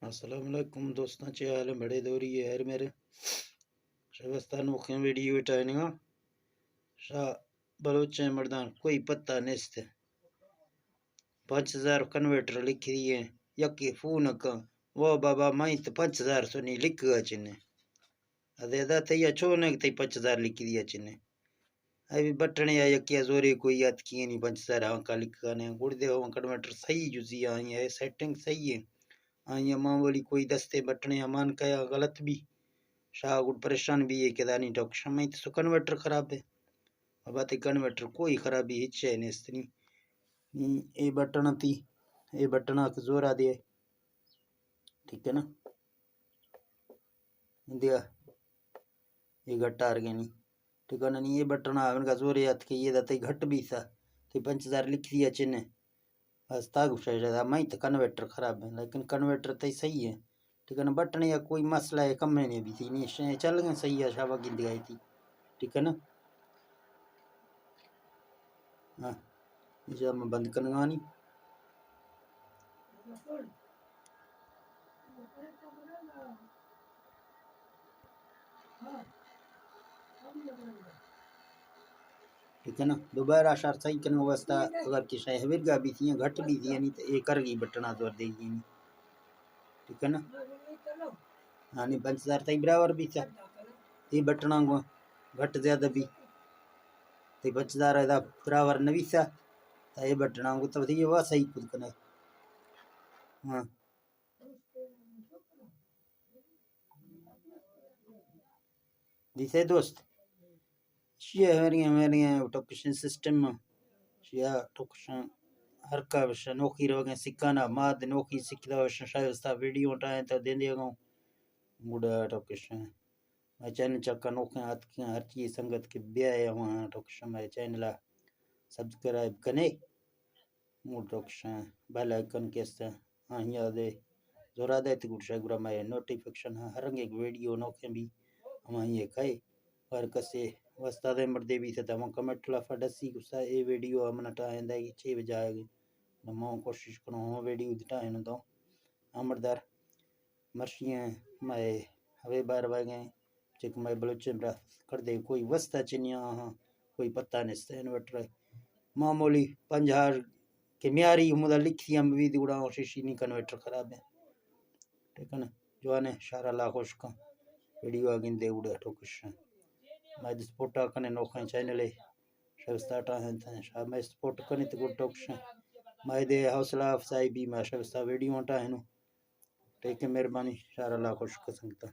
अस्सलाम वालेकुम दोस्तों, चे हाल है बड़े दौरी है यार मेरे शबस्तान मुख्य वीडियो टाइनिंगा शाह बलोच मर्दान कोई पत्ता नेस्त 5000 कन्वर्टर लिख दिए यके फोन का वो बाबा माई तो 5000 सो नहीं लिख गया चिन्ह अदे अदा तैया छोने तई 5000 लिख दिया चिन्ह अभी बटन या यकिया जोरे कोई याद किए नहीं 5000 का लिख ने गुड़दे हो कन्वर्टर सही जुजी आई है सेटिंग सही है आई मां बोली कोई दस्ते बटन या मान कया गलत भी शाह गुड परेशान भी है कि दानी डॉक्टर में तो कन्वर्टर खराब है अब आते कन्वर्टर कोई खराबी हिच है नेस्तनी ए बटन थी ए बटन के जोर आ दे ठीक है ना दिया ये घटा आ गया नहीं ठीक है ना नहीं ये बटन उनका जोर याद के ये दाते घट भी सा तो 5000 लिख दिया चिन्ह बस ताग मैं तो कन्वर्टर खराब है लेकिन कन्वर्टर तो सही है ठीक है ना बटन या कोई मसला है कम नहीं भी थी नहीं चल गए सही है शाबा गिनती आई थी ठीक है ना हाँ जब मैं बंद करना नहीं ठीक है ना दोबारा शार सही करने वास्ता अगर किसी हविरगा भी थी घट भी थी नहीं तो ये कर गई बटना जोर देगी नहीं ठीक है ना हाँ नहीं 5000 तक बराबर भी था ये बटना को घट ज्यादा भी तो 5000 है बराबर नहीं था ये बटना को तो ये वह सही खुद करना हाँ दिसे दोस्त ये हमारे ऑटोकेशन सिस्टम या टोकशन हर का विषय नौकरी रोगे सिक्काना माद नौकरी सिक्खदा विषय शायद वीडियो उठाए तो दे देगा मुड़ा टोकशन मैं चैनल चक्का नौकरी हाथ की हर चीज संगत के ब्याह है वहाँ टोकशन मैं चैनल सब्सक्राइब कने मुड़ टोकशन बेल आइकन के से हाँ याद है जोरा दे तो गुड गुरा मैं नोटिफिकेशन हर एक वीडियो नौकरी भी हम ये खाए पर कसे वस्तादे मर्दे भी थे हम कमेंट ला फडसी गुस्सा ए वीडियो हम नटाएंदा कि 6 बजे आएगी मैं कोशिश करूँ वीडियो दिटाएं तो अमरदार मर्शियाँ मैं हवे बार वागे चेक मैं बलोचे ब्रा कर दे कोई वस्ता चिनिया हाँ कोई पता नहीं स्टैंड वटर मामूली 5000 के म्यारी मुदा लिखी हम भी दुड़ा शीशी नहीं कन्वर्टर खराब है ठीक है ना जो आने शारा ला खुश का वीडियो आगे दे उड़ा ठोकश मैं सपोर्ट करने नौकरी चैनल है शबस्ता है शाम में सपोर्ट करने तो गुड टॉक्स मैं दे हौसला अफजाई भी मैं शबस्ता वीडियो हटा है नो ठीक है मेहरबानी शारा ला खुश कर सकता